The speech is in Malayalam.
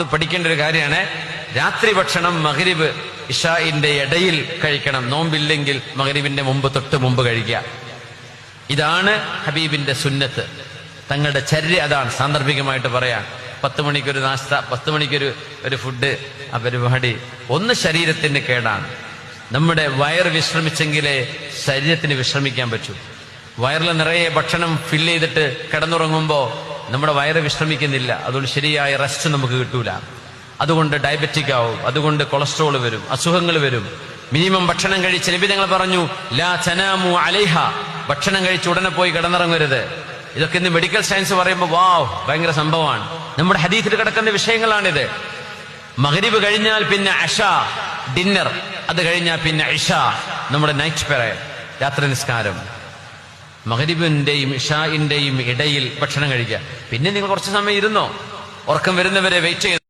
പഠിക്കേണ്ട ഒരു കാര്യമാണ്. രാത്രി ഭക്ഷണം മഗ്രിബ് ഇശാഇന്റെ ഇടയിൽ കഴിക്കണം. നോമ്പില്ലെങ്കിൽ മഗ്രിബിന്റെ തൊട്ട് മുമ്പ് കഴിക്കുക. ഇതാണ് ഹബീബിന്റെ സുന്നത്ത്. തങ്ങളുടെ ചര്യ അതാണ്. സാന്ദർഭികമായിട്ട് പറയാൻ 10 മണിക്കൊരു നാസ്ത, 10 മണിക്കൊരു ഫുഡ്, ആ പരിപാടി ഒന്ന് ശരീരത്തിന് കേടാണ്. നമ്മുടെ വയറ് വിശ്രമിച്ചെങ്കിലേ ശരീരത്തിന് വിശ്രമിക്കാൻ പറ്റൂ. വയറിൽ നിറയെ ഭക്ഷണം ഫില്ല് ചെയ്തിട്ട് കിടന്നുറങ്ങുമ്പോ നമ്മുടെ വയറ് വിശ്രമിക്കുന്നില്ല. അതുകൊണ്ട് ശരിയായ റെസ്റ്റ് നമുക്ക് കിട്ടൂല. അതുകൊണ്ട് ഡയബറ്റിക് ആവും, അതുകൊണ്ട് കൊളസ്ട്രോൾ വരും, അസുഖങ്ങൾ വരും. മിനിമം ഭക്ഷണം കഴിച്ച് നബി തങ്ങൾ പറഞ്ഞു, ലാ തനാമു അലൈഹ, ഭക്ഷണം കഴിച്ച് ഉടനെ പോയി കിടന്നിറങ്ങരുത്. ഇതൊക്കെ ഇന്ന് മെഡിക്കൽ സയൻസ് പറയുമ്പോൾ വാവ് ഭയങ്കര സംഭവമാണ്. നമ്മുടെ ഹദീസിൽ കിടക്കുന്ന വിഷയങ്ങളാണിത്. മഗ്രിബ് കഴിഞ്ഞാൽ പിന്നെ അഷ ഡിന്നർ, അത് കഴിഞ്ഞാൽ പിന്നെ ഇഷ നമ്മുടെ നൈറ്റ് പ്രയർ, രാത്രി നിസ്കാരം. മഗ്രിബിന്റെയും ഇഷാഇന്റെയും ഇടയിൽ ഭക്ഷണം കഴിക്കുക. പിന്നെ നിങ്ങൾ കുറച്ച് സമയം ഇരുന്നോ, ഉറക്കം വരുന്നവരെ വെയിറ്റ് ചെയ്ത്